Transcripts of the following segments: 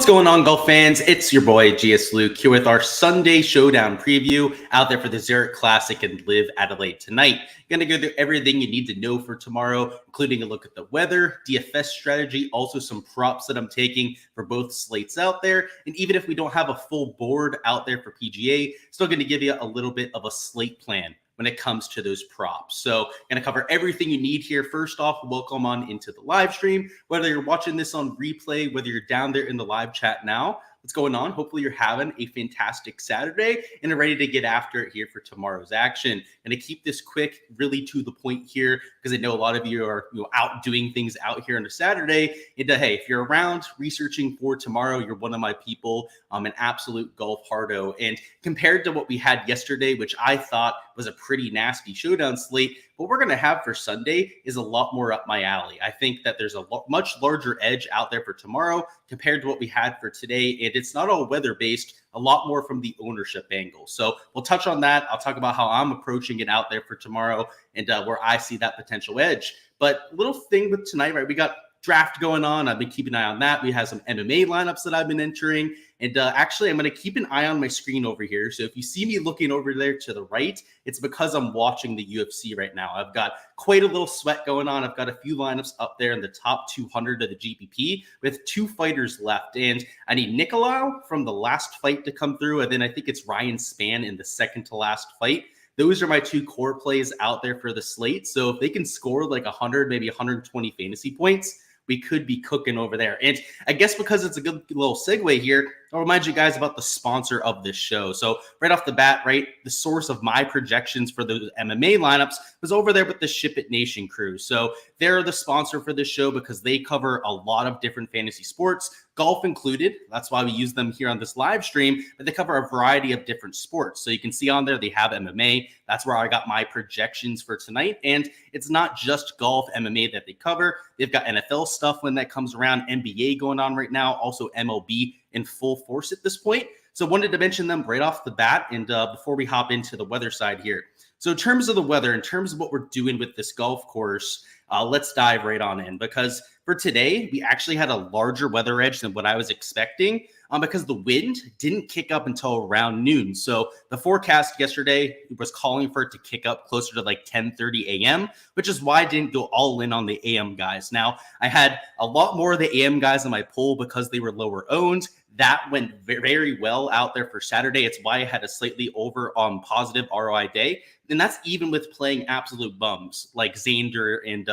What's going on, golf fans? It's your boy Gsluke here with our Sunday Showdown preview out there for the Zurich Classic and LIV Adelaide tonight. Going to go through everything you need to know for tomorrow, including a look at the weather, DFS strategy, also some props that I'm taking for both slates out there. And even if we don't have a full board out there for PGA, still going to give you a little bit of a slate plan when it comes to those props. So going to cover everything you need here. First off, welcome on into the live stream. Whether you're watching this on replay, whether you're down there in the live chat now, what's going on? Hopefully you're having a fantastic Saturday and are ready to get after it here for tomorrow's action. And to keep this quick, really to the point here, because I know a lot of you are out doing things out here on a Saturday. And hey, if you're around researching for tomorrow, you're one of my people. I'm an absolute golf hardo. And compared to what we had yesterday, which I thought was a pretty nasty showdown slate, what we're going to have for Sunday is a lot more up my alley. I think that there's a much larger edge out there for tomorrow compared to what we had for today. And it's not all weather-based, a lot more from the ownership angle. So we'll touch on that. I'll talk about how I'm approaching it out there for tomorrow and where I see that potential edge. But little thing with tonight, right? We got draft going on. I've been keeping an eye on that. We have some MMA lineups that I've been entering. And actually, I'm going to keep an eye on my screen over here. So if you see me looking over there to the right, it's because I'm watching the UFC right now. I've got quite a little sweat going on. I've got a few lineups up there in the top 200 of the GPP with 2 fighters left. And I need Nicolau from the last fight to come through. And then I think it's Ryan Spann in the second to last fight. Those are my 2 core plays out there for the slate. So if they can score like 100, maybe 120 fantasy points, we could be cooking over there. And I guess because it's a good little segue here, I'll remind you guys about the sponsor of this show. So right off the bat, right, the source of my projections for the MMA lineups was over there with the Ship It Nation crew. So they're the sponsor for this show because they cover a lot of different fantasy sports, golf included. That's why we use them here on this live stream, but they cover a variety of different sports. So you can see on there, they have MMA. That's where I got my projections for tonight. And it's not just golf, MMA that they cover. They've got NFL stuff when that comes around, NBA going on right now, also MLB in full force at this point. So wanted to mention them right off the bat. And before we hop into the weather side here. So in terms of the weather, in terms of what we're doing with this golf course, let's dive right on in, because for today, we actually had a larger weather edge than what I was expecting because the wind didn't kick up until around noon. So the forecast yesterday was calling for it to kick up closer to like 10:30 a.m., which is why I didn't go all in on the AM guys. Now, I had a lot more of the AM guys in my pool because they were lower owned. That went very well out there for Saturday. It's why I had a slightly over on positive ROI day. And that's even with playing absolute bums like Xander and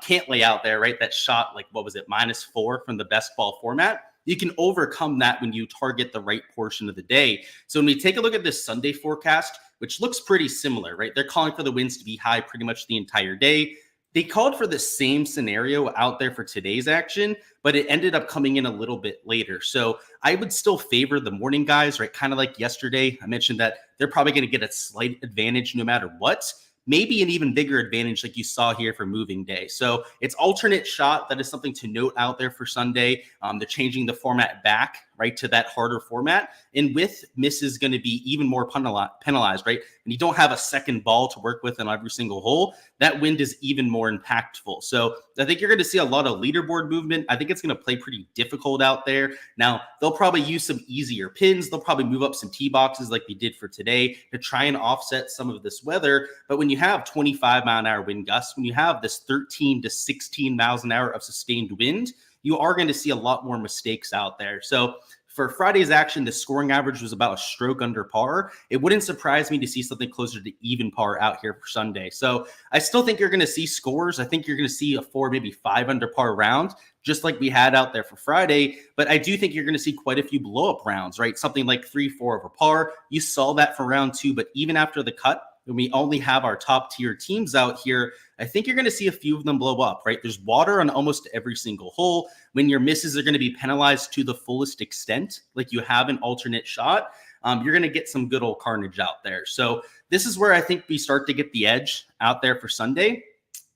Cantlay out there, right? That shot, like, what was it, -4 from the best ball format. You can overcome that when you target the right portion of the day. So when we take a look at this Sunday forecast, which looks pretty similar, right? They're calling for the winds to be high pretty much the entire day. They called for the same scenario out there for today's action, but it ended up coming in a little bit later. So I would still favor the morning guys, right? Kind of like yesterday. I mentioned that they're probably going to get a slight advantage no matter what. Maybe an even bigger advantage like you saw here for moving day. So it's alternate shot. That is something to note out there for Sunday. They're changing the format back, right, to that harder format. And with misses going to be even more penalized, right? When you don't have a second ball to work with on every single hole, that wind is even more impactful. So I think you're going to see a lot of leaderboard movement. I think it's going to play pretty difficult out there. Now, they'll probably use some easier pins. They'll probably move up some tee boxes like they did for today to try and offset some of this weather. But when you have 25-mile-an-hour wind gusts, when you have this 13 to 16 miles an hour of sustained wind, you are going to see a lot more mistakes out there. So for Friday's action, the scoring average was about a stroke under par. It wouldn't surprise me to see something closer to even par out here for Sunday. So I still think you're going to see scores. I think you're going to see a 4, maybe 5 under par round, just like we had out there for Friday. But I do think you're going to see quite a few blow-up rounds, right? Something like 3, 4 over par. You saw that for round 2, but even after the cut, when we only have our top tier teams out here, I think you're going to see a few of them blow up, right? There's water on almost every single hole. When your misses are going to be penalized to the fullest extent, like you have an alternate shot, you're going to get some good old carnage out there. So this is where I think we start to get the edge out there for Sunday.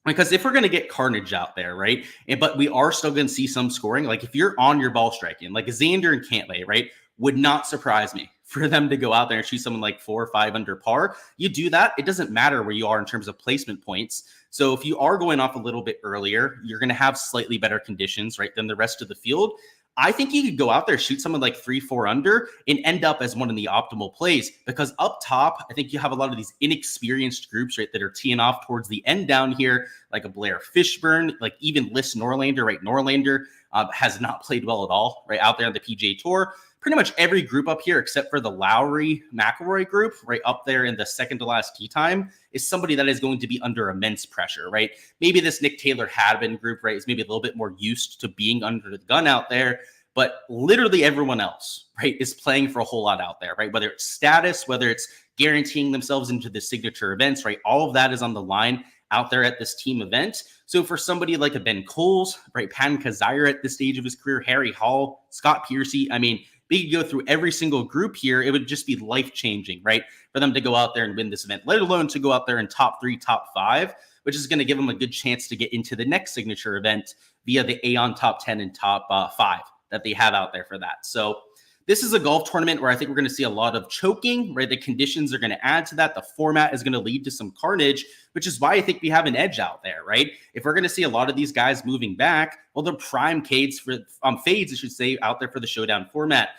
Because if we're going to get carnage out there, right, but we are still going to see some scoring, like if you're on your ball striking, like Xander and Cantlay, right, would not surprise me for them to go out there and shoot someone like 4 or 5 under par. You do that, it doesn't matter where you are in terms of placement points. So if you are going off a little bit earlier, you're going to have slightly better conditions, right, than the rest of the field. I think you could go out there, shoot someone like 3-4 under and end up as one of the optimal plays, because up top, I think you have a lot of these inexperienced groups, right, that are teeing off towards the end down here, like a Blair Fishburne, like even Liss Norlander, right? Norlander has not played well at all, right, out there on the PGA Tour. Pretty much every group up here, except for the Lowry McIlroy group, right up there in the second to last tee time, is somebody that is going to be under immense pressure, right? Maybe this Nick Taylor Hadbin group, right, is maybe a little bit more used to being under the gun out there, but literally everyone else, right, is playing for a whole lot out there, right? Whether it's status, whether it's guaranteeing themselves into the signature events, right? All of that is on the line out there at this team event. So for somebody like a Ben Coles, right, Patton Kizzire at this stage of his career, Harry Hall, Scott Piercy, I mean, we could go through every single group here. It would just be life-changing, right, for them to go out there and win this event, let alone to go out there in top 3, top 5, which is going to give them a good chance to get into the next signature event via the Aon top 10 and top 5 that they have out there for that. So this is a golf tournament where I think we're going to see a lot of choking, right? The conditions are going to add to that. The format is going to lead to some carnage, which is why I think we have an edge out there, right? If we're going to see a lot of these guys moving back, well, they're prime fades, I should say, out there for the Showdown format.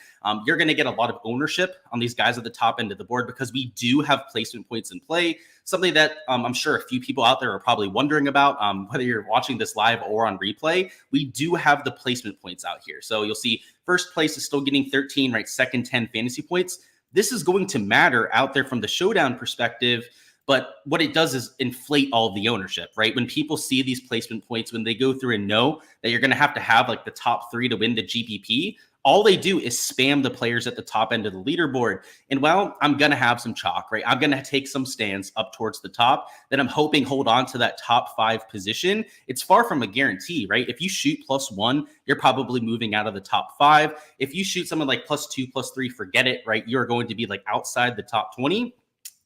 You're going to get a lot of ownership on these guys at the top end of the board because we do have placement points in play, something that I'm sure a few people out there are probably wondering about, whether you're watching this live or on replay. We do have the placement points out here. So you'll see first place is still getting 13, right? Second, 10 fantasy points. This is going to matter out there from the Showdown perspective. But what it does is inflate all of the ownership, right? When people see these placement points, when they go through and know that you're going to have like the top 3 to win the GPP, all they do is spam the players at the top end of the leaderboard. And while I'm going to have some chalk, right? I'm going to take some stands up towards the top that I'm hoping hold on to that top 5 position. It's far from a guarantee, right? If you shoot +1, you're probably moving out of the top 5. If you shoot someone like +2, +3, forget it, right? You're going to be like outside the top 20.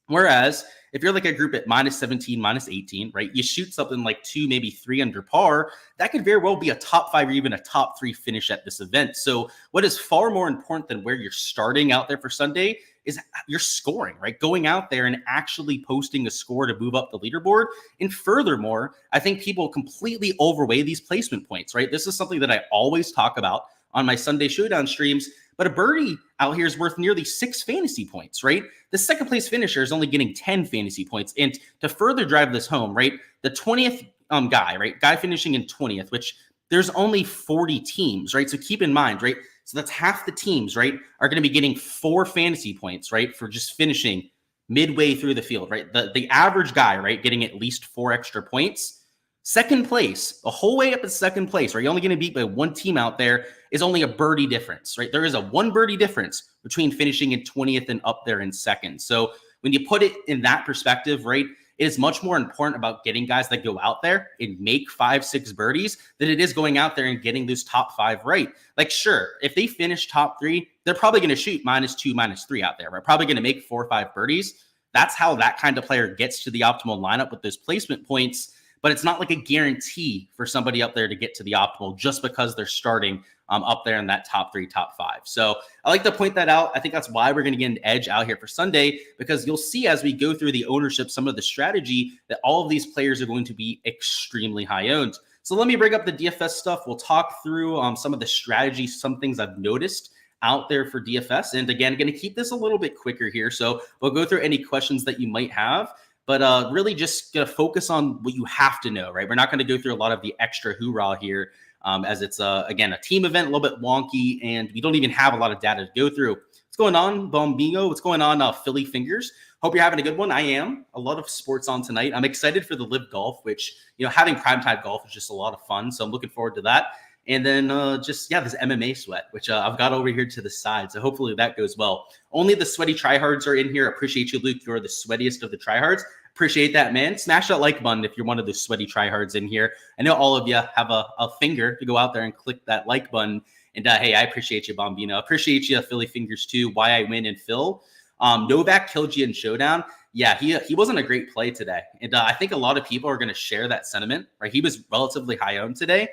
Whereas if you're like a group at -17, -18, right, you shoot something like 2, maybe 3 under par, that could very well be a top 5 or even a top 3 finish at this event. So what is far more important than where you're starting out there for Sunday is your scoring, right? Going out there and actually posting a score to move up the leaderboard. And furthermore, I think people completely overweigh these placement points, right? This is something that I always talk about on my Sunday Showdown streams. But a birdie out here is worth nearly 6 fantasy points, right? The second place finisher is only getting 10 fantasy points. And to further drive this home, right, the 20th guy, right, guy finishing in 20th, which there's only 40 teams, right? So keep in mind, right? So that's half the teams, right, are going to be getting 4 fantasy points, right, for just finishing midway through the field, right? The average guy, right, getting at least 4 extra points. Second place, the whole way up at second place, right? You're only going to beat by 1 team out there, is only a birdie difference, right? There is a 1 birdie difference between finishing in 20th and up there in second. So when you put it in that perspective, right, it is much more important about getting guys that go out there and make 5, 6 birdies than it is going out there and getting those top 5 right. Like, sure, if they finish top 3, they're probably going to shoot -2, -3 out there. We're probably going to make 4 or 5 birdies. That's how that kind of player gets to the optimal lineup with those placement points. But it's not like a guarantee for somebody up there to get to the optimal just because they're starting up there in that top 3, top 5. So I like to point that out. I think that's why we're going to get an edge out here for Sunday, because you'll see as we go through the ownership, some of the strategy, that all of these players are going to be extremely high owned. So let me bring up the DFS stuff. We'll talk through some of the strategy, some things I've noticed out there for DFS. And again, going to keep this a little bit quicker here. So we'll go through any questions that you might have. But really just going to focus on what you have to know, right? We're not going to go through a lot of the extra hoorah here as it's, again, a team event, a little bit wonky, and we don't even have a lot of data to go through. What's going on, Bombino? What's going on, Philly Fingers? Hope you're having a good one. I am. A lot of sports on tonight. I'm excited for the LIV Golf, which, you know, having primetime golf is just a lot of fun. So I'm looking forward to that. And then this MMA sweat, which I've got over here to the side. So hopefully that goes well. Only the sweaty tryhards are in here. Appreciate you, Luke. You're the sweatiest of the tryhards. Appreciate that, man. Smash that like button if you're one of the sweaty tryhards in here. I know all of you have a finger to go out there and click that like button. And hey, I appreciate you, Bombino. Appreciate you, Philly Fingers too. Why I win and Phil. Novak killed you in Showdown. Yeah, he wasn't a great play today. And I think a lot of people are going to share that sentiment, right? He was relatively high owned today.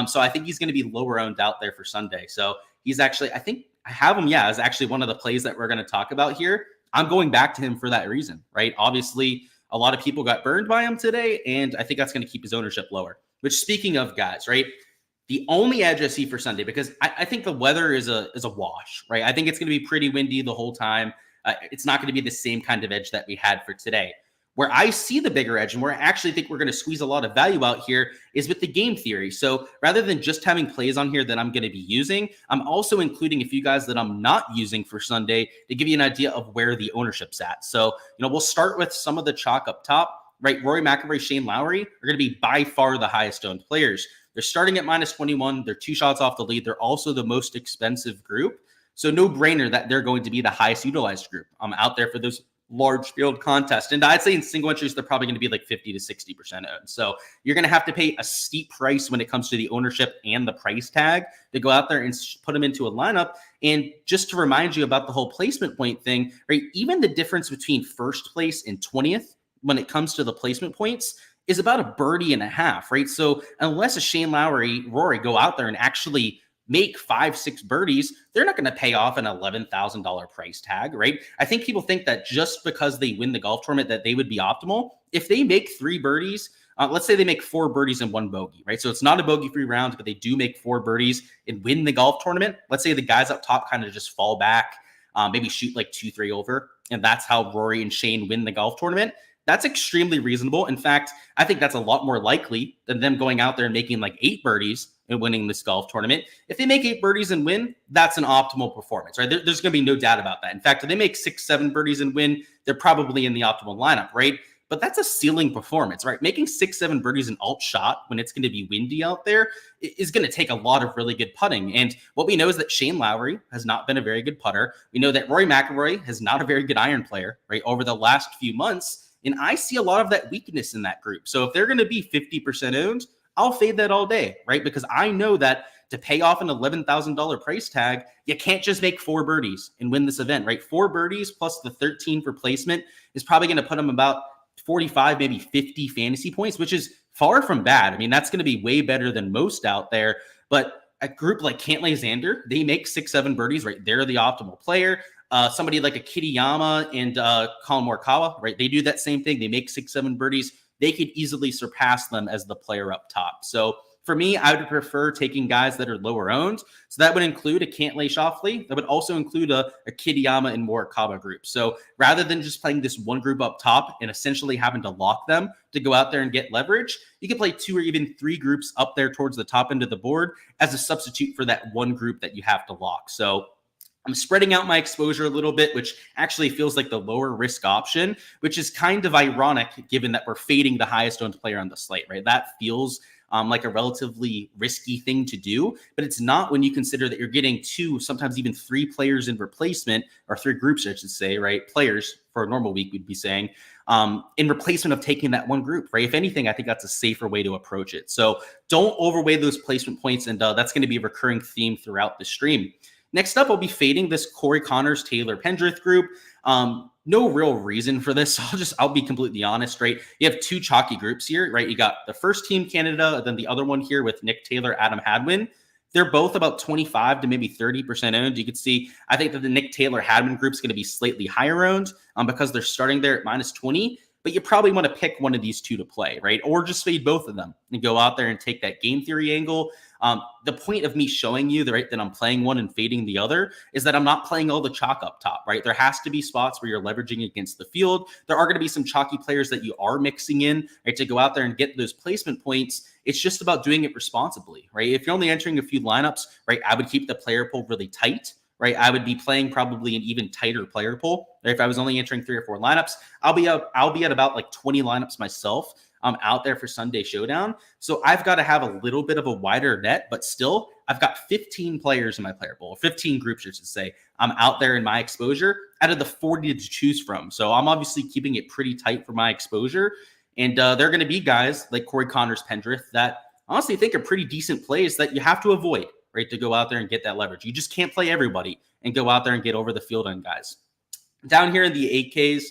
So I think he's going to be lower owned out there for Sunday. So he's actually, I think I have him, as actually one of the plays that we're going to talk about here. I'm going back to him for that reason, right? Obviously, a lot of people got burned by him today, and I think that's going to keep his ownership lower. Which, speaking of guys, right? The only edge I see for Sunday, because I think the weather is a wash, right? I think it's going to be pretty windy the whole time. It's not going to be the same kind of edge that we had for today. Where I see the bigger edge and where I actually think we're going to squeeze a lot of value out here is with the game theory. So rather than just having plays on here that I'm going to be using, I'm also including a few guys that I'm not using for Sunday to give you an idea of where the ownership's at. So, we'll start with some of the chalk up top, right? Rory McIlroy, Shane Lowry are going to be by far the highest owned players. They're starting at minus 21. They're 2 shots off the lead. They're also the most expensive group. So no brainer that they're going to be the highest utilized group out there for those large field contests. And I'd say in single entries, they're probably going to be like 50 to 60% owned. So you're going to have to pay a steep price when it comes to the ownership and the price tag to go out there and put them into a lineup. And just to remind you about the whole placement point thing, right? Even the difference between first place and 20th when it comes to the placement points is about a birdie and a half, right? So unless a Shane Lowry, Rory go out there and actually make 5-6 birdies, they're not going to pay off an $11,000 price tag, right? I think people think that just because they win the golf tournament that they would be optimal. If they make 3 birdies, let's say they make 4 birdies and 1 bogey, right? So it's not a bogey-free round, but they do make 4 birdies and win the golf tournament. Let's say the guys up top kind of just fall back, maybe shoot like 2-3 over, and that's how Rory and Shane win the golf tournament. That's extremely reasonable. In fact, I think that's a lot more likely than them going out there and making like 8 birdies and winning this golf tournament. If they make 8 birdies and win, that's an optimal performance, right? There's going to be no doubt about that. In fact, if they make 6-7 birdies and win, they're probably in the optimal lineup, right? But that's a ceiling performance, right? Making 6-7 birdies an alt shot when it's going to be windy out there is going to take a lot of really good putting. And what we know is that Shane Lowry has not been a very good putter. We know that Rory McIlroy is not a very good iron player, right? Over the last few months. And I see a lot of that weakness in that group. So if they're going to be 50% owned, I'll fade that all day, right? Because I know that to pay off an $11,000 price tag, you can't just make 4 birdies and win this event, right? 4 birdies plus the 13 for placement is probably going to put them about 45, maybe 50 fantasy points, which is far from bad. I mean, that's going to be way better than most out there. But a group like Cantlay Xander, they make 6-7 birdies, right? They're the optimal player. Somebody like a Kitayama and Colin Morikawa, right? They do that same thing. They make 6-7 birdies. They could easily surpass them as the player up top. So for me, I would prefer taking guys that are lower owned. So that would include a Cantlay Schauffele. That would also include a Kitayama and Morikawa group. So rather than just playing this one group up top and essentially having to lock them to go out there and get leverage, you can play 2 or even 3 groups up there towards the top end of the board as a substitute for that one group that you have to lock. So I'm spreading out my exposure a little bit, which actually feels like the lower risk option, which is kind of ironic given that we're fading the highest owned player on the slate, right? That feels like a relatively risky thing to do, but it's not when you consider that you're getting 2, sometimes even 3 players in replacement, or 3 groups, I should say, right? Players for a normal week, we'd be saying, in replacement of taking that one group, right? If anything, I think that's a safer way to approach it. So don't overweigh those placement points, and that's going to be a recurring theme throughout the stream. Next up, I'll be fading this Corey Connors, Taylor Pendrith group. No real reason for this. I'll be completely honest, right? You have 2 chalky groups here, right? You got the first team Canada, and then the other one here with Nick Taylor, Adam Hadwin. They're both about 25 to maybe 30% owned. You can see, I think that the Nick Taylor Hadwin group is going to be slightly higher owned because they're starting there at minus 20. But you probably want to pick one of these 2 to play, right? Or just fade both of them and go out there and take that game theory angle. The point of me showing you that I'm playing one and fading the other is that I'm not playing all the chalk up top, right? There has to be spots where you're leveraging against the field. There are going to be some chalky players that you are mixing in, right, to go out there and get those placement points. It's just about doing it responsibly, right? If you're only entering a few lineups, right, I would keep the player pool really tight. Right, I would be playing probably an even tighter player pool. If I was only entering 3 or 4 lineups, I'll be at about like 20 lineups myself. I'm out there for Sunday Showdown. So I've got to have a little bit of a wider net, but still I've got 15 players in my player pool, 15 groups, I should say. I'm out there in my exposure out of the 40 to choose from. So I'm obviously keeping it pretty tight for my exposure. And there are going to be guys like Corey Connors, Pendrith that honestly think are pretty decent plays that you have to avoid, right, to go out there and get that leverage. You just can't play everybody and go out there and get over the field on guys. Down here in the 8Ks,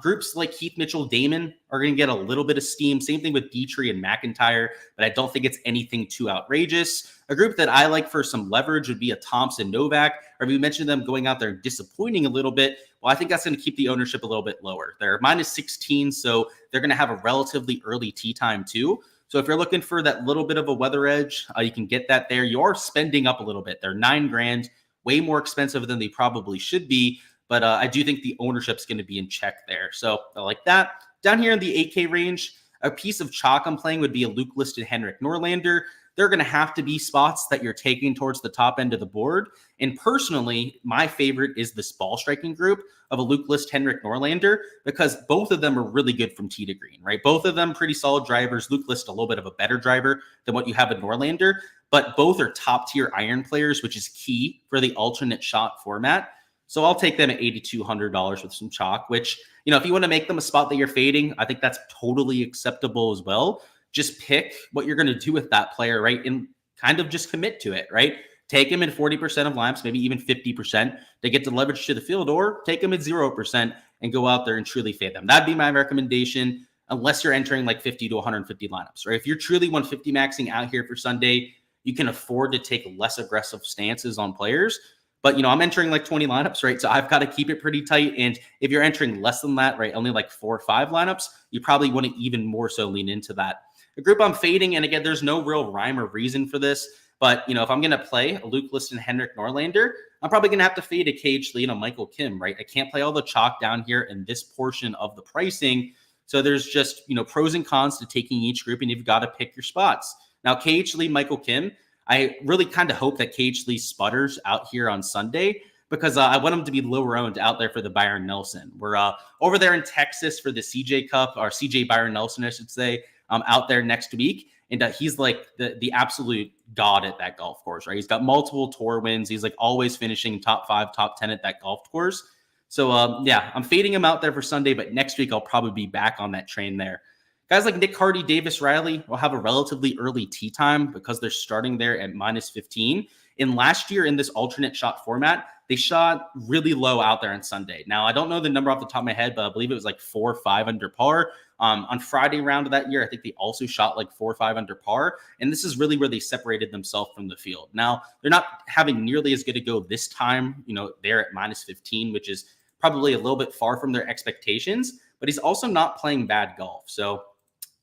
groups like Keith Mitchell, Damon are going to get a little bit of steam. Same thing with Dietrich and McIntyre, but I don't think it's anything too outrageous. A group that I like for some leverage would be a Thompson Novak, or we mentioned them going out there and disappointing a little bit. Well, I think that's going to keep the ownership a little bit lower. They're minus 16, so they're going to have a relatively early tee time too. So if you're looking for that little bit of a weather edge, you can get that there. You are spending up a little bit. They're $9,000, way more expensive than they probably should be. But I do think the ownership's going to be in check there. So I like that. Down here in the 8K range, a piece of chalk I'm playing would be a Luke listed Henrik Norlander. There are going to have to be spots that you're taking towards the top end of the board. And personally, my favorite is this ball striking group of a Luke List Henrik Norlander, because both of them are really good from tee to green, right? Both of them pretty solid drivers. Luke List a little bit of a better driver than what you have in Norlander, but both are top tier iron players, which is key for the alternate shot format. So I'll take them at $8,200 with some chalk, which, if you want to make them a spot that you're fading, I think that's totally acceptable as well. Just pick what you're going to do with that player, right? And kind of just commit to it, right? Take him in 40% of lineups, maybe even 50% to get the leverage to the field, or take him at 0% and go out there and truly fade them. That'd be my recommendation, unless you're entering like 50 to 150 lineups, right? If you're truly 150 maxing out here for Sunday, you can afford to take less aggressive stances on players. But, I'm entering like 20 lineups, right? So I've got to keep it pretty tight. And if you're entering less than that, right, only like 4 or 5 lineups, you probably want to even more so lean into that. The group I'm fading, and again, there's no real rhyme or reason for this, but, if I'm going to play a Luke List and Henrik Norlander, I'm probably going to have to fade occasionally, Michael Kim, right? I can't play all the chalk down here in this portion of the pricing. So there's just, pros and cons to taking each group, and you've got to pick your spots. Now, KH Michael Kim, I really kind of hope that KH sputters out here on Sunday, because I want him to be lower owned out there for the Byron Nelson. We're over there in Texas for the CJ Cup, or CJ Byron Nelson, I should say, out there next week. And he's like the absolute god at that golf course, right? He's got multiple tour wins. He's like always finishing top 5, top 10 at that golf course. So I'm fading him out there for Sunday, but next week I'll probably be back on that train there. Guys like Nick Hardy, Davis Riley will have a relatively early tee time because they're starting there at -15. And last year in this alternate shot format, they shot really low out there on Sunday. Now, I don't know the number off the top of my head, but I believe it was like 4 or 5 under par. On Friday round of that year, I think they also shot like 4 or 5 under par. And this is really where they separated themselves from the field. Now, they're not having nearly as good a go this time. They're at -15, which is probably a little bit far from their expectations. But he's also not playing bad golf. So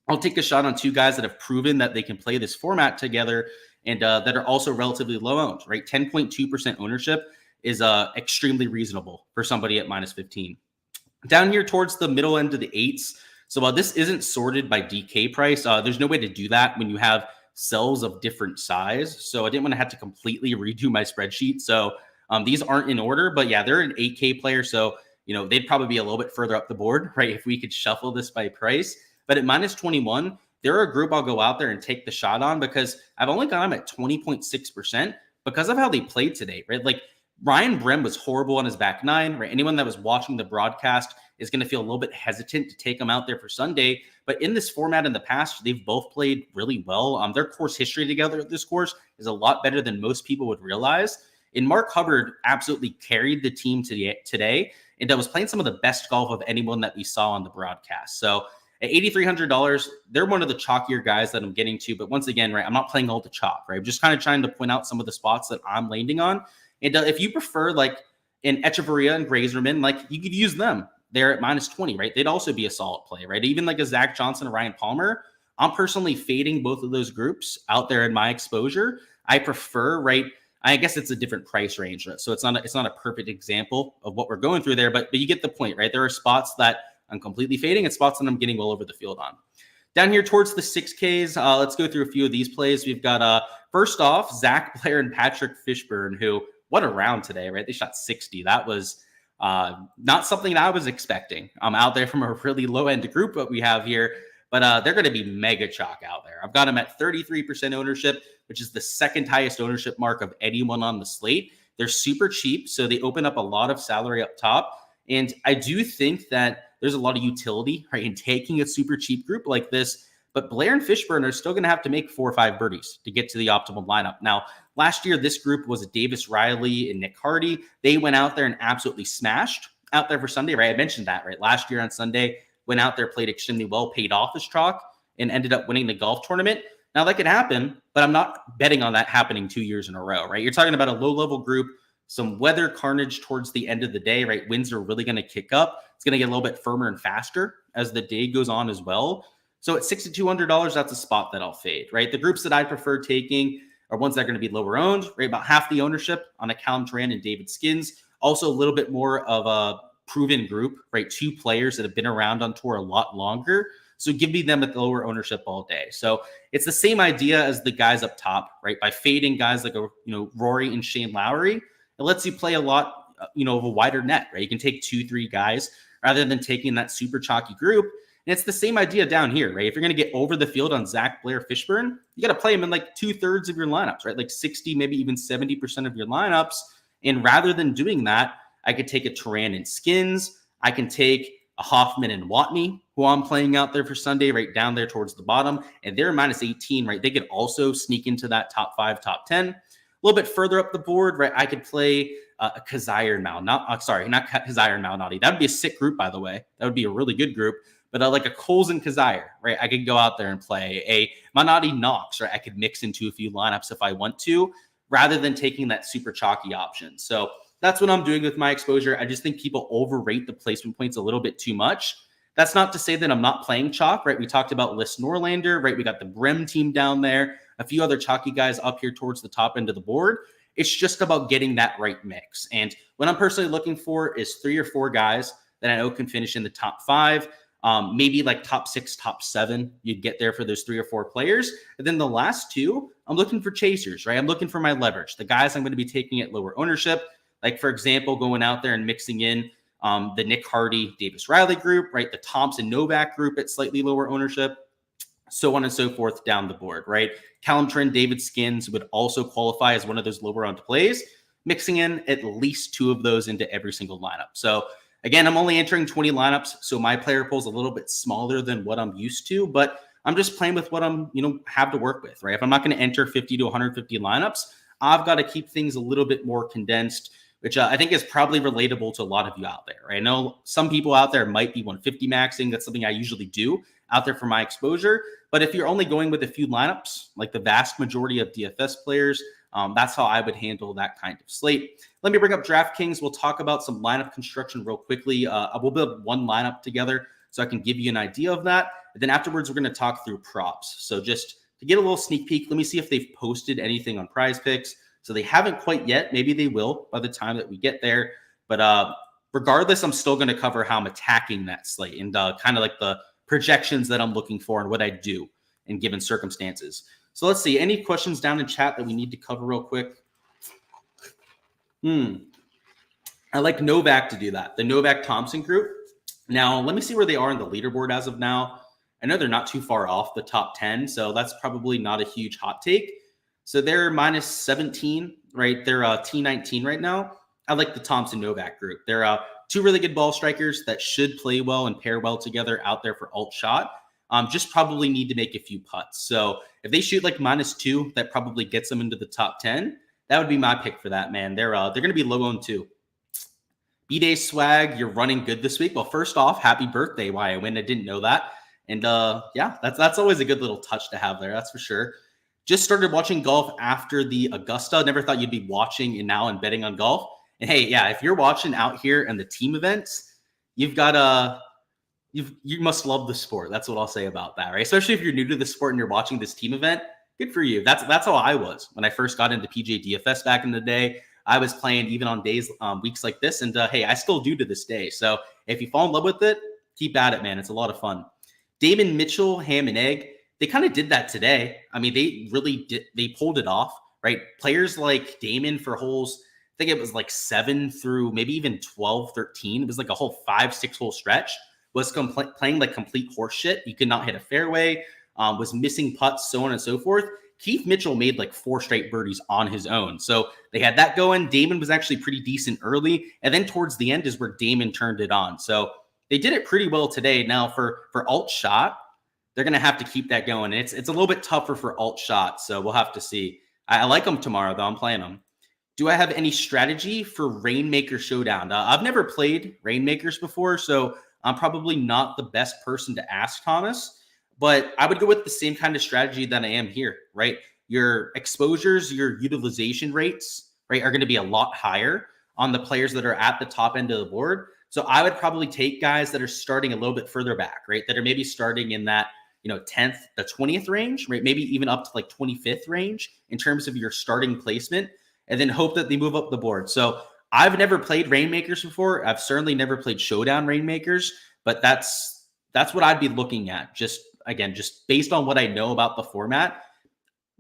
I'll take a shot on 2 guys that have proven that they can play this format together, and that are also relatively low owned, right? 10.2% ownership is extremely reasonable for somebody at -15. Down here towards the middle end of the 8s. So while this isn't sorted by DK price, there's no way to do that when you have cells of different size. So I didn't want to have to completely redo my spreadsheet. So these aren't in order, but yeah, they're an 8K player. So, they'd probably be a little bit further up the board, right? If we could shuffle this by price. But at -21, they're a group I'll go out there and take the shot on, because I've only got them at 20.6% because of how they played today, right? Like Ryan Brehm was horrible on his back 9, right? Anyone that was watching the broadcast is going to feel a little bit hesitant to take them out there for Sunday. But in this format in the past, they've both played really well. Their course history together at this course is a lot better than most people would realize. And Mark Hubbard absolutely carried the team today, and was playing some of the best golf of anyone that we saw on the broadcast. So at $8,300, they're one of the chalkier guys that I'm getting to. But once again, right, I'm not playing all the chalk, right? I'm just kind of trying to point out some of the spots that I'm landing on. And if you prefer like an Echeverria and Grazerman, like you could use them. They're at -20, right? They'd also be a solid play, right? Even like a Zach Johnson or Ryan Palmer. I'm personally fading both of those groups out there in my exposure. I prefer, right? I guess it's a different price range, right? So it's not a perfect example of what we're going through there, but you get the point, right? There are spots that I'm completely fading and spots that I'm getting well over the field on. Down here towards the 6Ks, let's go through a few of these plays. We've got, first off, Zach Blair and Patrick Fishburne, who, what a round today, right? They shot 60. That was not something that I was expecting. I'm out there from a really low-end group that we have here, but they're going to be mega chalk out there. I've got them at 33% ownership, which is the second highest ownership mark of anyone on the slate. They're super cheap, so they open up a lot of salary up top. And I do think that there's a lot of utility, right, in taking a super cheap group like this. But Blair and Fishburne are still going to have to make 4 or 5 birdies to get to the optimal lineup. Now, last year, this group was Davis Riley and Nick Hardy. They went out there and absolutely smashed out there for Sunday, right? I mentioned that, right? Last year on Sunday, went out there, played extremely well, paid off his chalk, and ended up winning the golf tournament. Now, that could happen, but I'm not betting on that happening 2 years in a row, right? You're talking about a low-level group, some weather carnage towards the end of the day, right? Winds are really going to kick up. It's going to get a little bit firmer and faster as the day goes on as well. So at $6,200, that's a spot that I'll fade, right? The groups that I prefer taking are ones that are going to be lower owned, right? About half the ownership on a Callum Tran and David Skins. Also a little bit more of a proven group, right? 2 players that have been around on tour a lot longer. So give me them at the lower ownership all day. So it's the same idea as the guys up top, right? By fading guys like Rory and Shane Lowry, it lets you play a lot, of a wider net, right? You can take 2-3 guys rather than taking that super chalky group. And it's the same idea down here, right? If you're going to get over the field on Zach, Blair, Fishburne, you got to play him in like 2/3 of your lineups, right? Like 60, maybe even 70% of your lineups. And rather than doing that, I could take a Turan and Skins. I can take a Hoffman and Watney, who I'm playing out there for Sunday, right down there towards the bottom. And they're -18, right? They could also sneak into that top 5, top 10. A little bit further up the board, right? I could play a Kazire and not Kazire and Malnati. That would be a sick group, by the way. That would be a really good group. But like a Coles and Kazire, right? I could go out there and play a Malnati Knox, right? I could mix into a few lineups if I want to, rather than taking that super chalky option. So that's what I'm doing with my exposure. I just think people overrate the placement points a little bit too much. That's not to say that I'm not playing chalk, right? We talked about Liss Norlander, right? We got the Brem team down there, a few other chalky guys up here towards the top end of the board. It's just about getting that right mix. And what I'm personally looking for is 3 or 4 guys that I know can finish in the top 5. Maybe like top 6, top 7, you'd get there for those 3 or 4 players. And then the last 2, I'm looking for chasers, right? I'm looking for my leverage, the guys I'm going to be taking at lower ownership. Like, for example, going out there and mixing in the Nick Hardy, Davis Riley group, right? The Thompson Novak group at slightly lower ownership, so on and so forth down the board, right? Callum Trent, David Skins would also qualify as one of those lower owned plays, mixing in at least 2 of those into every single lineup. So again, I'm only entering 20 lineups, so my player pool is a little bit smaller than what I'm used to, but I'm just playing with what I'm, have to work with, right? If I'm not going to enter 50 to 150 lineups, I've got to keep things a little bit more condensed, which I think is probably relatable to a lot of you out there, right? I know some people out there might be 150 maxing. That's something I usually do out there for my exposure. But if you're only going with a few lineups, like the vast majority of DFS players, that's how I would handle that kind of slate. Let me bring up Draftkings. We'll talk about some lineup construction real quickly. We'll build one lineup together so I can give you an idea of that. And then afterwards, we're going to talk through props. So just to get a little sneak peek, let me see if they've posted anything on Prize Picks. So they haven't quite yet. Maybe they will by the time that we get there. But regardless, I'm still going to cover how I'm attacking that slate and kind of like the projections that I'm looking for and what I do in given circumstances. So let's see. Any questions down in chat that we need to cover real quick? I like Novak to do that. The Novak Thompson group. Now, let me see where they are in the leaderboard as of now. I know they're not too far off the top 10, so that's probably not a huge hot take. So they're -17, right? They're T19 right now. I like the Thompson Novak group. They're 2 really good ball strikers that should play well and pair well together out there for alt shot. Just probably need to make a few putts. So if they shoot like -2, that probably gets them into the top 10. That would be my pick for that, man. They're going to be low owned too. B-Day Swag, you're running good this week. Well, first off, happy birthday, why I win. I didn't know that. And yeah, that's always a good little touch to have there. That's for sure. Just started watching golf after the Augusta. Never thought you'd be watching and now and betting on golf. And hey, yeah, if you're watching out here and the team events, you've got you must love the sport. That's what I'll say about that, right? Especially if you're new to the sport and you're watching this team event. Good for you. That's how I was when I first got into PGA DFS back in the day. I was playing even on days, weeks like this, and hey, I still do to this day. So if you fall in love with it, keep at it, man. It's a lot of fun. Damon Mitchell, ham and egg. They kind of did that today. I mean, they really did. They pulled it off, right? Players like Damon for holes, I think it was like 7 through maybe even 12, 13. It was like a whole 5-6 hole stretch. Was playing like complete horse shit. You could not hit a fairway, was missing putts, so on and so forth. Keith Mitchell made like 4 straight birdies on his own. So they had that going. Damon was actually pretty decent early. And then towards the end is where Damon turned it on. So they did it pretty well today. Now for alt shot, they're going to have to keep that going. It's a little bit tougher for alt shot. So we'll have to see. I like them tomorrow, though. I'm playing them. Do I have any strategy for Rainmaker Showdown? I've never played Rainmakers before, so I'm probably not the best person to ask, Thomas. But I would go with the same kind of strategy that I am here, right? Your exposures, your utilization rates, right, are going to be a lot higher on the players that are at the top end of the board. So I would probably take guys that are starting a little bit further back, right? That are maybe starting in that 10th, the 20th range, right? Maybe even up to like 25th range in terms of your starting placement, and then hope that they move up the board. So I've never played Rainmakers before. I've certainly never played Showdown Rainmakers, but that's what I'd be looking at. Just based on what I know about the format,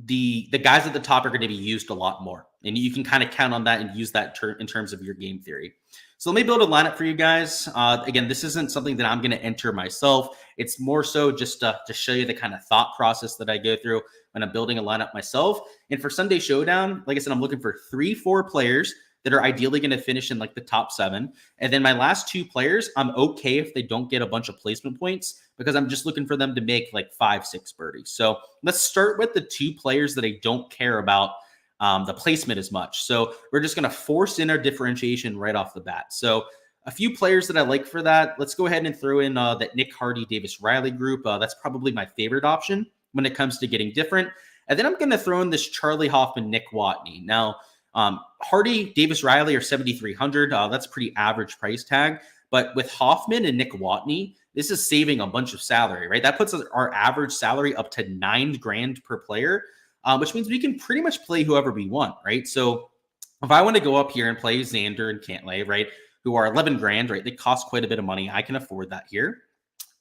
the guys at the top are going to be used a lot more, and you can kind of count on that and use that in terms of your game theory. So let me build a lineup for you guys. Again, this isn't something that I'm going to enter myself. It's more so just to show you the kind of thought process that I go through when I'm building a lineup myself. And for Sunday Showdown, like I said, I'm looking for 3-4 players that are ideally going to finish in like the top 7. And then my last 2 players, I'm okay if they don't get a bunch of placement points, because I'm just looking for them to make like 5-6 birdies. So let's start with the 2 players that I don't care about the placement as much. So we're just going to force in our differentiation right off the bat. So a few players that I like for that, let's go ahead and throw in that Nick Hardy, Davis Riley group. That's probably my favorite option when it comes to getting different. And then I'm going to throw in this Charlie Hoffman, Nick Watney. Now, Hardy, Davis Riley are 7,300. That's pretty average price tag. But with Hoffman and Nick Watney, this is saving a bunch of salary, right? That puts our average salary up to $9,000 per player, which means we can pretty much play whoever we want, right? So if I want to go up here and play Xander and Cantlay, right, who are $11,000, right? They cost quite a bit of money. I can afford that here.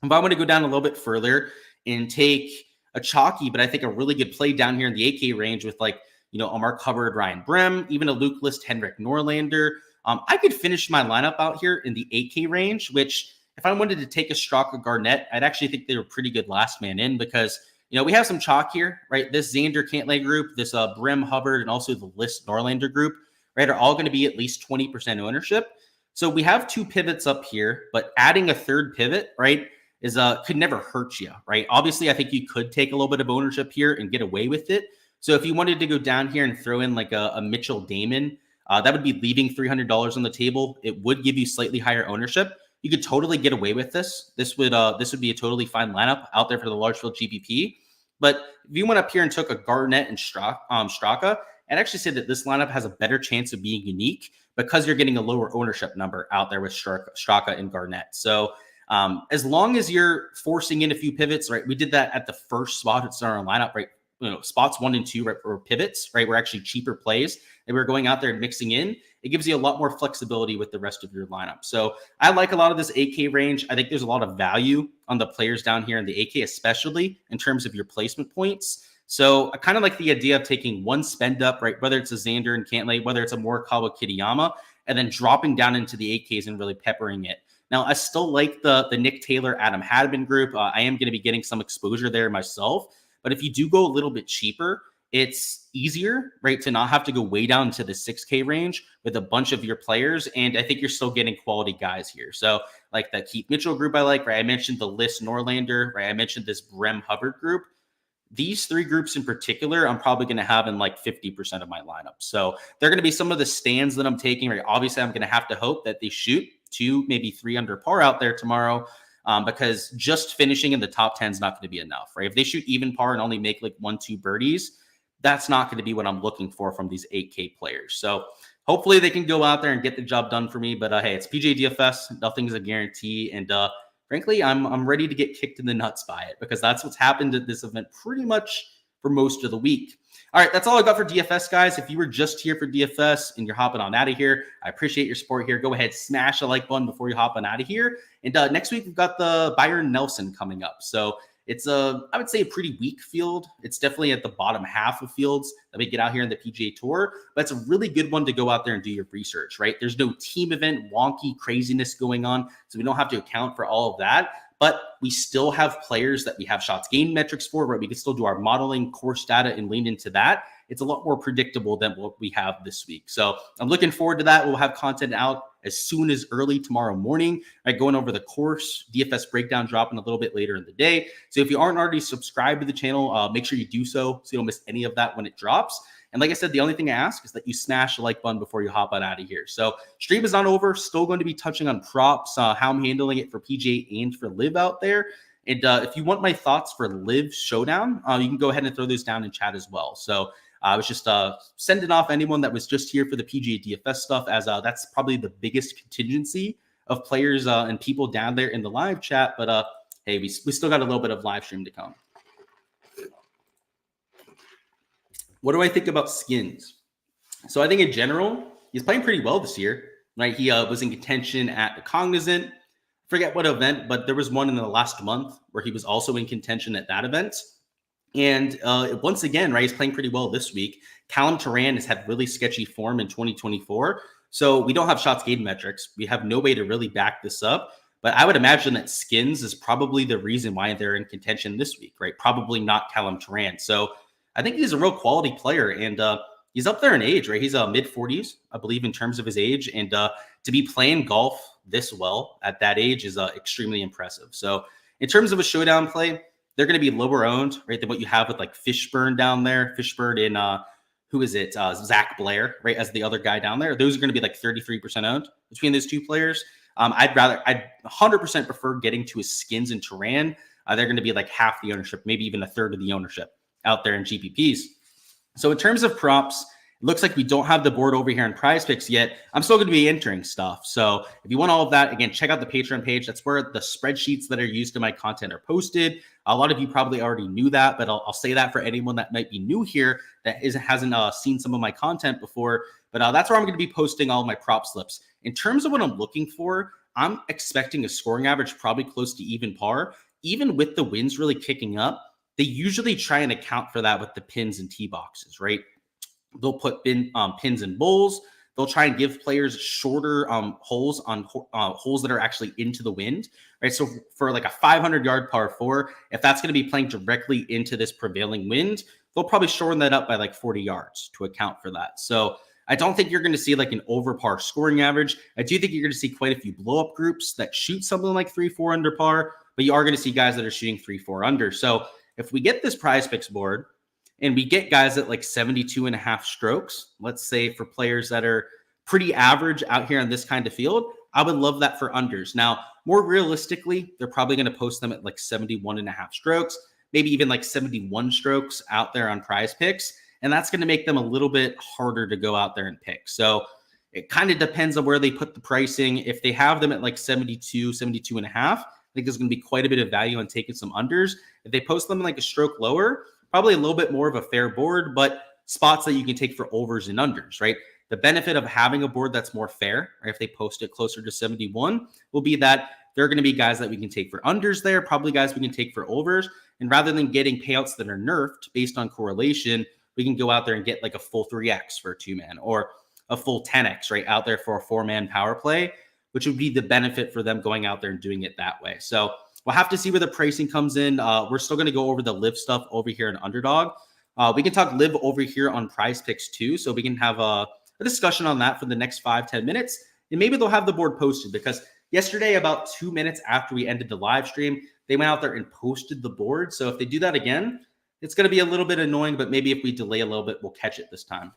If I want to go down a little bit further and take a chalky, but I think a really good play down here in the 8K range with like, a Mark Hubbard, Ryan Brehm, even a Luke List, Henrik Norlander. I could finish my lineup out here in the 8K range, which if I wanted to take a Straka Garnett, I'd actually think they were pretty good last man in, because, we have some chalk here, right? This Xander Cantlay group, this Brehm Hubbard, and also the List Norlander group, right, are all going to be at least 20% ownership. So we have 2 pivots up here, but adding a third pivot, right, is could never hurt you, right? Obviously, I think you could take a little bit of ownership here and get away with it. So if you wanted to go down here and throw in like a Mitchell Damon, that would be leaving $300 on the table. It would give you slightly higher ownership. You could totally get away with this. This would be a totally fine lineup out there for the large field GPP. But if you went up here and took a Garnett and Straka, I'd actually say that this lineup has a better chance of being unique because you're getting a lower ownership number out there with Straka and Garnett. So as long as you're forcing in a few pivots, right? We did that at the first spot it's in our lineup, right? Spots 1 and 2, right, or pivots, right, were actually cheaper plays that we're going out there and mixing in. It gives you a lot more flexibility with the rest of your lineup. So I like a lot of this 8K range. I think there's a lot of value on the players down here in the 8K, especially in terms of your placement points. So I kind of like the idea of taking one spend up, right, whether it's a Xander and Cantlay, whether it's a Morikawa Kitayama, and then dropping down into the 8Ks and really peppering it. Now, I still like the Nick Taylor, Adam Hadman group. I am going to be getting some exposure there myself. But if you do go a little bit cheaper, it's easier, right, to not have to go way down to the 6K range with a bunch of your players. And I think you're still getting quality guys here. So like the Keith Mitchell group I like, right? I mentioned the List Norlander, right? I mentioned this Brehm Hubbard group. These 3 groups in particular, I'm probably going to have in like 50% of my lineup. So they're going to be some of the stands that I'm taking, right? Obviously, I'm going to have to hope that they shoot 2, maybe 3 under par out there tomorrow. Because just finishing in the top 10 is not going to be enough, right? If they shoot even par and only make like 1-2 birdies, that's not going to be what I'm looking for from these 8K players. So hopefully they can go out there and get the job done for me. But hey, it's PGA DFS. Nothing's a guarantee. And frankly, I'm ready to get kicked in the nuts by it, because that's what's happened at this event pretty much for most of the week. All right, that's all I got for DFS, guys. If you were just here for DFS and you're hopping on out of here, I appreciate your support here. Go ahead, smash the like button before you hop on out of here. And next week, we've got the Byron Nelson coming up. So it's I would say a pretty weak field. It's definitely at the bottom half of fields that we get out here in the PGA Tour, but it's a really good one to go out there and do your research, right? There's no team event wonky craziness going on, so we don't have to account for all of that. But we still have players that we have shots gained metrics for, right? We can still do our modeling, course data, and lean into that. It's a lot more predictable than what we have this week. So I'm looking forward to that. We'll have content out as soon as early tomorrow morning, right? Going over the course, DFS breakdown dropping a little bit later in the day. So if you aren't already subscribed to the channel, make sure you do so you don't miss any of that when it drops. And like I said, the only thing I ask is that you smash the like button before you hop on out of here. So stream is not over. Still going to be touching on props, how I'm handling it for PGA and for LIV out there. And if you want my thoughts for LIV Showdown, you can go ahead and throw those down in chat as well. So I was just sending off anyone that was just here for the PGA DFS stuff, as that's probably the biggest contingency of players and people down there in the live chat. But hey, we still got a little bit of live stream to come. What do I think about Skins? So I think in general, he's playing pretty well this year, right? He was in contention at the Cognizant. Forget what event, but there was one in the last month where he was also in contention at that event. And once again, right, he's playing pretty well this week. Callum Turan has had really sketchy form in 2024. So we don't have shots gained metrics. We have no way to really back this up. But I would imagine that Skins is probably the reason why they're in contention this week, right? Probably not Callum Turan. So I think he's a real quality player. And he's up there in age, right? He's mid-40s, I believe, in terms of his age. And to be playing golf this well at that age is extremely impressive. So in terms of a showdown play, they're going to be lower owned, right, than what you have with like Fishburne down there. Fishburne in, who is it? Zach Blair, right, as the other guy down there. Those are going to be like 33% owned between those two players. I'd 100% prefer getting to his Skins and Turan. They're going to be like half the ownership, maybe even a third of the ownership out there in GPPs. So in terms of props, it looks like we don't have the board over here on Prize Picks yet. I'm still going to be entering stuff. So if you want all of that, again, check out the Patreon page. That's where the spreadsheets that are used in my content are posted. A lot of you probably already knew that, but I'll say that for anyone that might be new here that hasn't seen some of my content before. But that's where I'm going to be posting all my prop slips. In terms of what I'm looking for, I'm expecting a scoring average probably close to even par. Even with the wins really kicking up, they usually try and account for that with the pins and tee boxes, right? They'll put pins and bowls. They'll try and give players shorter holes on holes that are actually into the wind, right? So for like a 500-yard par 4, if that's going to be playing directly into this prevailing wind, they'll probably shorten that up by like 40 yards to account for that. So I don't think you're going to see like an over par scoring average. I do think you're going to see quite a few blow-up groups that shoot something like 3-4 under par, but you are going to see guys that are shooting 3-4 under. So if we get this Prize Picks board and we get guys at like 72.5 strokes, let's say for players that are pretty average out here on this kind of field, I would love that for unders. Now, more realistically, they're probably going to post them at like 71.5 strokes, maybe even like 71 strokes out there on Prize Picks. And that's going to make them a little bit harder to go out there and pick. So it kind of depends on where they put the pricing. If they have them at like 72, 72.5, I think there's going to be quite a bit of value on taking some unders. If they post them like a stroke lower, probably a little bit more of a fair board, but spots that you can take for overs and unders, right? The benefit of having a board that's more fair, right, if they post it closer to 71, will be that there are going to be guys that we can take for unders there, probably guys we can take for overs. And rather than getting payouts that are nerfed based on correlation, we can go out there and get like a full 3x for a 2-man or a full 10x, right, out there for a 4-man power play, which would be the benefit for them going out there and doing it that way. So we'll have to see where the pricing comes in. We're still going to go over the LIV stuff over here in Underdog. We can talk LIV over here on Prize Picks too, so we can have a discussion on that for the next 5-10 minutes. And maybe they'll have the board posted because yesterday, about 2 minutes after we ended the live stream, they went out there and posted the board. So if they do that again, it's going to be a little bit annoying, but maybe if we delay a little bit, we'll catch it this time.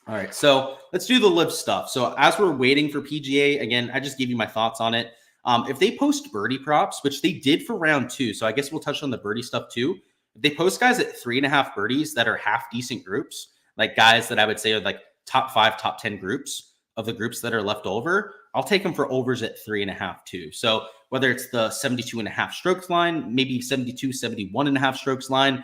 All right, so let's do the LIV stuff. So as we're waiting for PGA, again, I just gave you my thoughts on it. If they post birdie props, which they did for round 2, so I guess we'll touch on the birdie stuff too. If they post guys at 3.5 birdies that are half decent groups, like guys that I would say are like top 5, top 10 groups of the groups that are left over, I'll take them for overs at 3.5 too. So whether it's the 72.5 strokes line, maybe 72, 71.5 strokes line,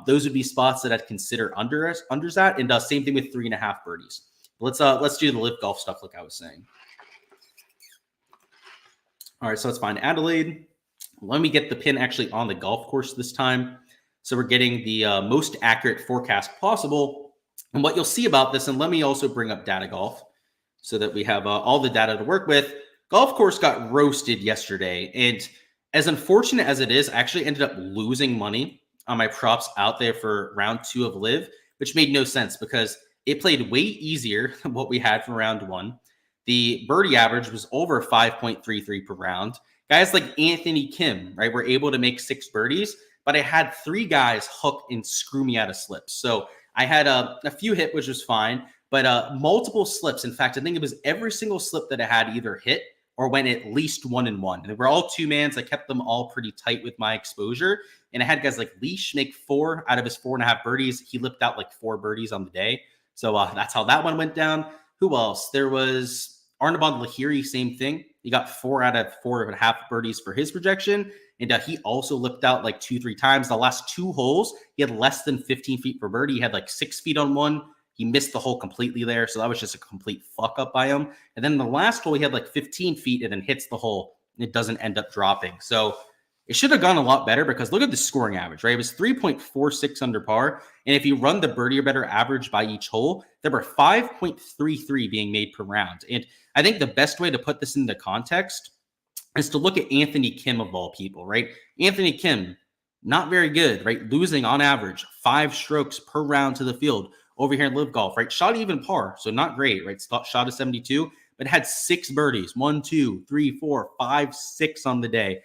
those would be spots that I'd consider unders at. And same thing with 3.5 birdies. Let's do the LIV golf stuff like I was saying. All right, so let's find Adelaide. Let me get the pin actually on the golf course this time. So we're getting the most accurate forecast possible. And what you'll see about this, and let me also bring up Data Golf so that we have all the data to work with. Golf course got roasted yesterday. And as unfortunate as it is, I actually ended up losing money on my props out there for round 2 of LIV, which made no sense because it played way easier than what we had for round 1. The birdie average was over 5.33 per round. Guys like Anthony Kim, right, were able to make 6 birdies, but I had 3 guys hook and screw me out of slips. So I had a few hit, which was fine, but multiple slips. In fact, I think it was every single slip that I had either hit or went at least 1-1. And they were all 2-mans. I kept them all pretty tight with my exposure. And I had guys like Leash make 4 out of his 4.5 birdies. He lipped out like 4 birdies on the day. So that's how that one went down. Who else? There was Arnabon Lahiri, same thing. He got 4 out of 4.5 birdies for his projection. And he also lipped out like 2-3 times. The last 2 holes, he had less than 15 feet per birdie. He had like 6 feet on one. He missed the hole completely there. So that was just a complete fuck up by him. And then the last hole, he had like 15 feet and then hits the hole. And it doesn't end up dropping. So it should have gone a lot better because look at the scoring average, right? It was 3.46 under par. And if you run the birdie or better average by each hole, there were 5.33 being made per round. And I think the best way to put this into context is to look at Anthony Kim of all people, right? Anthony Kim, not very good, right? Losing on average 5 strokes per round to the field over here in LIV Golf, right? Shot even par, so not great, right? Shot a 72, but had 6 birdies, 1, 2, 3, 4, 5, 6 on the day.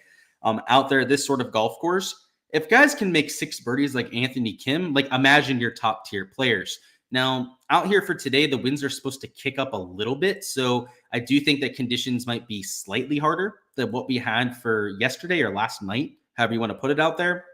Out there at this sort of golf course, if guys can make 6 birdies like Anthony Kim, like imagine your top tier players. Now, out here for today, the winds are supposed to kick up a little bit. So I do think that conditions might be slightly harder than what we had for yesterday or last night, however you want to put it out there.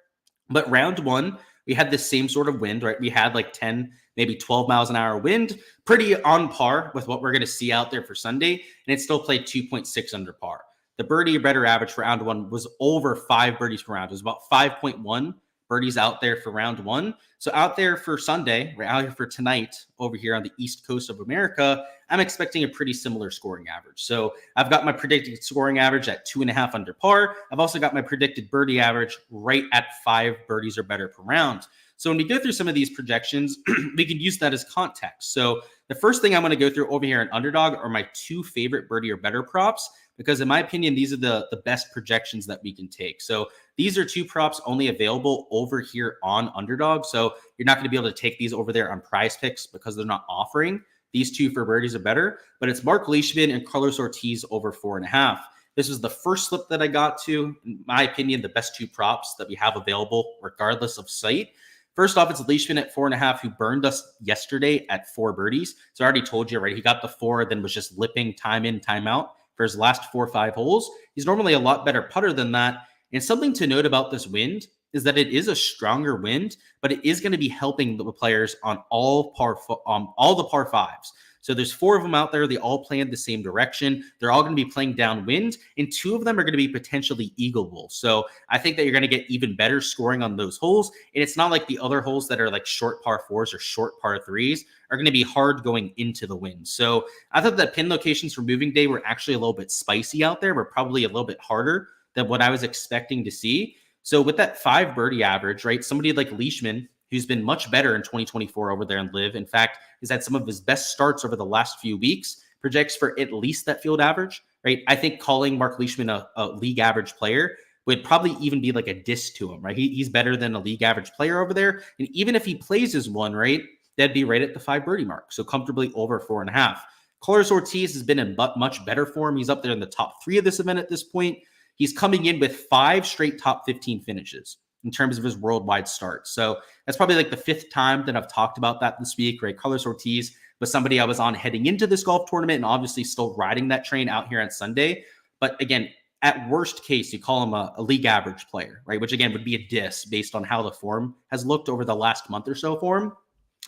But round 1, we had the same sort of wind, right? We had like 10, maybe 12 miles an hour wind, pretty on par with what we're going to see out there for Sunday. And it still played 2.6 under par. The birdie or better average for round 1 was over 5 birdies per round. It was about 5.1 birdies out there for round 1. So out there for Sunday, right out here for tonight, over here on the East Coast of America, I'm expecting a pretty similar scoring average. So I've got my predicted scoring average at 2.5 under par. I've also got my predicted birdie average right at 5 birdies or better per round. So when we go through some of these projections, we can use that as context. So the first thing I'm going to go through over here in Underdog are my 2 favorite birdie or better props, because in my opinion, these are the best projections that we can take. So these are 2 props only available over here on Underdog. So you're not going to be able to take these over there on Prize Picks because they're not offering these 2 for birdies or better. But it's Mark Leishman and Carlos Ortiz over 4.5. This was the first slip that I got to. In my opinion, the best 2 props that we have available, regardless of site. First off, it's Leishman at 4.5, who burned us yesterday at 4 birdies. So I already told you, right? He got the 4, then was just lipping time in, time out for his last 4 or 5 holes. He's normally a lot better putter than that. And something to note about this wind is that it is a stronger wind, but it is going to be helping the players on all the par 5s. So there's 4 of them out there. They all play in the same direction. They're all going to be playing downwind, and 2 of them are going to be potentially eagleable. So I think that you're going to get even better scoring on those holes. And it's not like the other holes that are like short par 4s or short par 3s are going to be hard going into the wind. So I thought that pin locations for moving day were actually a little bit spicy out there. Were probably a little bit harder than what I was expecting to see. So with that 5 birdie average, right, somebody like Leishman, who's been much better in 2024 over there in LIV. In fact, he's had some of his best starts over the last few weeks, projects for at least that field average, right? I think calling Mark Leishman a league average player would probably even be like a diss to him, right? He's better than a league average player over there. And even if he plays his one, right, that'd be right at the 5 birdie mark. So comfortably over 4.5. Carlos Ortiz has been in much better form. He's up there in the top 3 of this event at this point. He's coming in with 5 straight top 15 finishes in terms of his worldwide starts. So that's probably like the 5th time that I've talked about that this week, right? Carlos Ortiz was somebody I was on heading into this golf tournament and obviously still riding that train out here on Sunday. But again, at worst case, you call him a league average player, right? Which again would be a diss based on how the form has looked over the last month or so for him.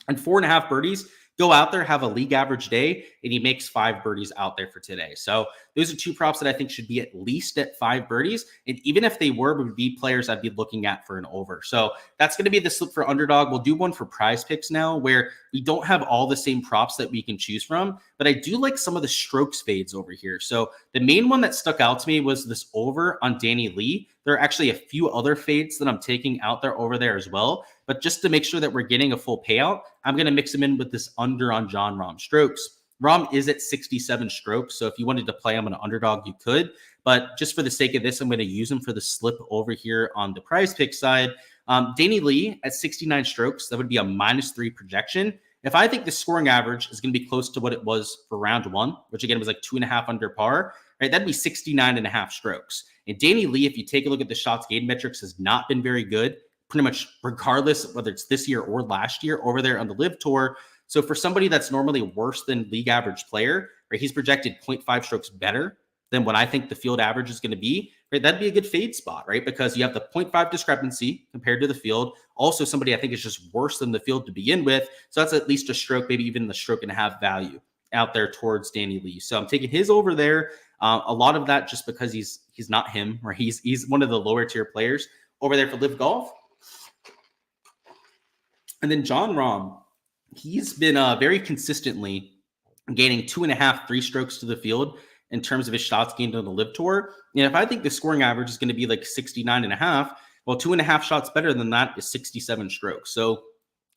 And 4.5 birdies, go out there, have a league average day, and he makes 5 birdies out there for today. So those are 2 props that I think should be at least at 5 birdies. And even if they would be players I'd be looking at for an over. So that's going to be the slip for Underdog. We'll do one for Prize Picks now where we don't have all the same props that we can choose from, but I do like some of the strokes fades over here. So the main one that stuck out to me was this over on Danny Lee. There are actually a few other fades that I'm taking out there over there as well. But just to make sure that we're getting a full payout, I'm going to mix them in with this under on Jon Rahm strokes. Rahm is at 67 strokes, so if you wanted to play him on an Underdog, you could. But just for the sake of this, I'm going to use him for the slip over here on the Prize Pick side. Danny Lee at 69 strokes, that would be a -3 projection. If I think the scoring average is going to be close to what it was for round 1, which again was like 2.5 under par, right? That'd be 69.5 strokes. And Danny Lee, if you take a look at the shots gained metrics, has not been very good, pretty much regardless whether it's this year or last year over there on the LIV Tour. So for somebody that's normally worse than league average player, right, he's projected 0.5 strokes better than what I think the field average is going to be, right? That'd be a good fade spot, right? Because you have the 0.5 discrepancy compared to the field. Also, somebody I think is just worse than the field to begin with. So that's at least a stroke, maybe even the 1.5 stroke value out there towards Danny Lee. So I'm taking his over there. A lot of that just because he's not him, or he's one of the lower tier players over there for LIV Golf. And then Jon Rahm, he's been very consistently gaining 2.5, 3 strokes to the field in terms of his shots gained on the LIV Tour. And if I think the scoring average is going to be like 69.5, well, 2.5 shots better than that is 67 strokes. So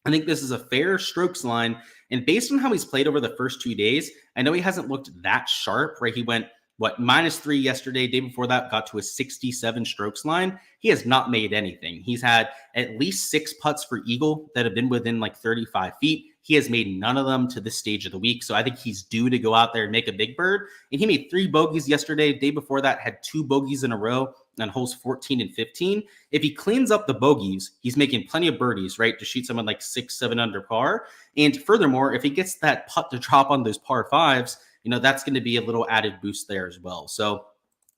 I think this is a fair strokes line. And based on how he's played over the first 2 days, I know he hasn't looked that sharp, right? He went, -3 yesterday. Day before that, got to a 67 strokes line. He has not made anything. He's had at least 6 putts for eagle that have been within like 35 feet. He has made none of them to this stage of the week. So I think he's due to go out there and make a big bird. And he made 3 bogeys yesterday. Day before that, had 2 bogeys in a row on holes 14 and 15. If he cleans up the bogeys, he's making plenty of birdies, right? To shoot someone like 6, 7 under par. And furthermore, if he gets that putt to drop on those par 5s, that's going to be a little added boost there as well. So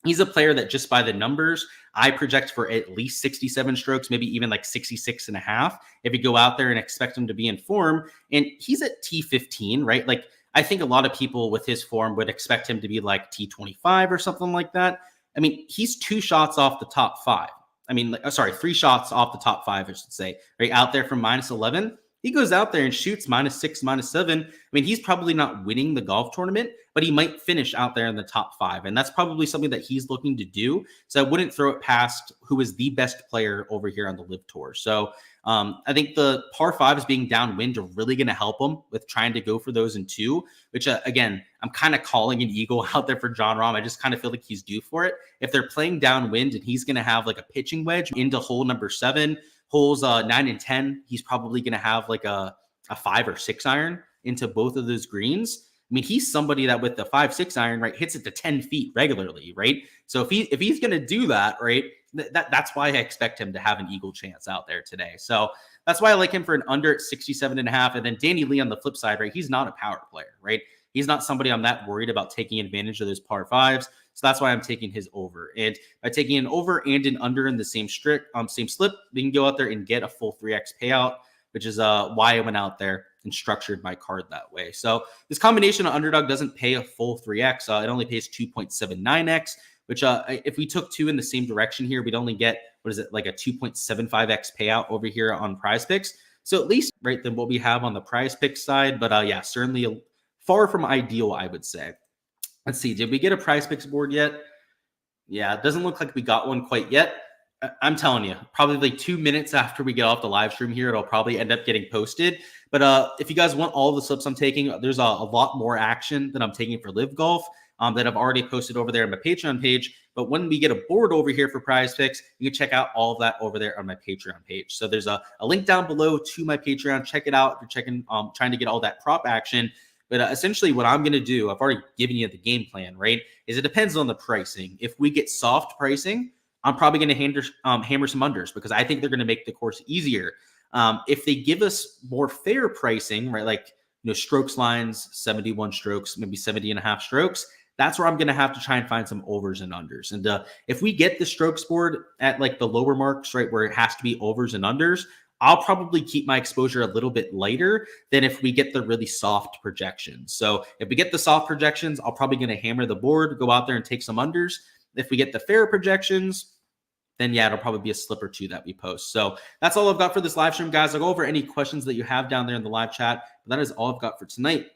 he's a player that just by the numbers, I project for at least 67 strokes, maybe even like 66.5. If you go out there and expect him to be in form, and he's at T15, right? Like I think a lot of people with his form would expect him to be like T25 or something like that. I mean, he's 2 shots off the top 5. I mean, 3 shots off the top 5, I should say, right? Out there from -11. He goes out there and shoots -6, -7. I mean, he's probably not winning the golf tournament, but he might finish out there in the top 5. And that's probably something that he's looking to do. So I wouldn't throw it past who is the best player over here on the LIV Tour. So I think the par 5s being downwind are really going to help him with trying to go for those in 2, which again, I'm kind of calling an eagle out there for Jon Rahm. I just kind of feel like he's due for it. If they're playing downwind and he's going to have like a pitching wedge into hole number 7, holes 9 and 10, he's probably going to have like a 5 or 6 iron into both of those greens. I mean, he's somebody that with the 5-6 iron, right, hits it to 10 feet regularly, right? So if he's going to do that, right, that's why I expect him to have an eagle chance out there today. So that's why I like him for an under at 67.5. And then Danny Lee on the flip side, right, he's not a power player, right? He's not somebody I'm that worried about taking advantage of those par 5s. So that's why I'm taking his over. And by taking an over and an under in the same slip, we can go out there and get a full 3x payout, which is why I went out there and structured my card that way. So this combination of Underdog doesn't pay a full 3x. It only pays 2.79x, which if we took 2 in the same direction here, we'd only get, like a 2.75x payout over here on Prize Picks. So at least right than what we have on the Prize Picks side. But yeah, certainly far from ideal, I would say. Let's see. Did we get a Prize Picks board yet? Yeah, it doesn't look like we got one quite yet. I'm telling you, probably like 2 minutes after we get off the live stream here, it'll probably end up getting posted. But if you guys want all the slips I'm taking, there's a lot more action that I'm taking for LIV Golf that I've already posted over there on my Patreon page. But when we get a board over here for Prize Picks, you can check out all of that over there on my Patreon page. So there's a link down below to my Patreon. Check it out if you're checking, trying to get all that prop action. But essentially what I'm going to do, I've already given you the game plan, right, is it depends on the pricing. If we get soft pricing, I'm probably going to hammer some unders because I think they're going to make the course easier. If they give us more fair pricing, right, like, strokes lines, 71 strokes, maybe 70.5 strokes, that's where I'm going to have to try and find some overs and unders. And if we get the strokes board at like the lower marks, right, where it has to be overs and unders, I'll probably keep my exposure a little bit lighter than if we get the really soft projections. So if we get the soft projections, I'll probably going to hammer the board, go out there and take some unders. If we get the fair projections, then yeah, it'll probably be a slip or 2 that we post. So that's all I've got for this live stream, guys. I'll go over any questions that you have down there in the live chat. But that is all I've got for tonight.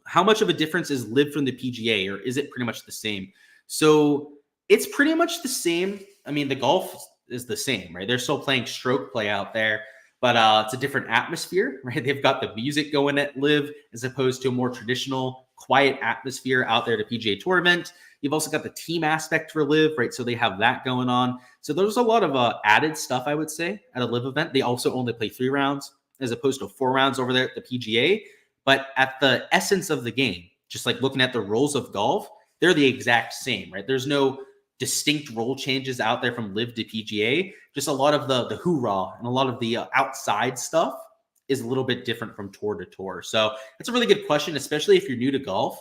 How much of a difference is LIV from the PGA, or is it pretty much the same? So it's pretty much the same. I mean, the golf is the same, right? They're still playing stroke play out there, but it's a different atmosphere, right? They've got the music going at LIV as opposed to a more traditional, quiet atmosphere out there at a PGA Tour event. You've also got the team aspect for LIV, right? So they have that going on. So there's a lot of added stuff, I would say, at a LIV event. They also only play 3 rounds as opposed to 4 rounds over there at the PGA. But at the essence of the game, just like looking at the rules of golf, they're the exact same, right? There's no distinct rule changes out there from LIV to PGA. Just a lot of the hoorah and a lot of the outside stuff is a little bit different from tour to tour. So it's a really good question, especially if you're new to golf.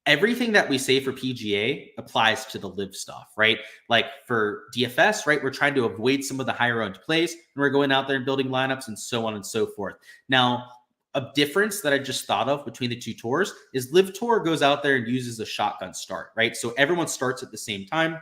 Everything that we say for PGA applies to the LIV stuff, right? Like for DFS, right, we're trying to avoid some of the higher owned plays, and we're going out there and building lineups and so on and so forth. Now, a difference that I just thought of between the two tours is LIV Tour goes out there and uses a shotgun start, right? So everyone starts at the same time.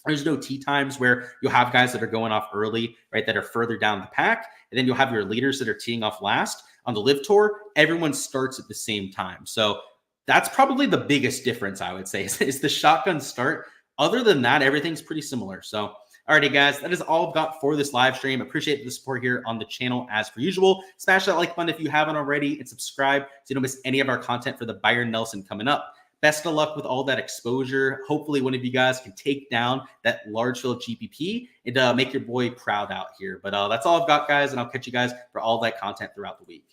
There's no tee times where you'll have guys that are going off early, right, that are further down the pack. And then you'll have your leaders that are teeing off last. On the LIV Tour, everyone starts at the same time. So that's probably the biggest difference, I would say, is the shotgun start. Other than that, everything's pretty similar. So, alrighty, guys, that is all I've got for this live stream. Appreciate the support here on the channel as per usual. Smash that like button if you haven't already and subscribe so you don't miss any of our content for the Byron Nelson coming up. Best of luck with all that exposure. Hopefully one of you guys can take down that large field GPP and make your boy proud out here. But that's all I've got, guys, and I'll catch you guys for all that content throughout the week.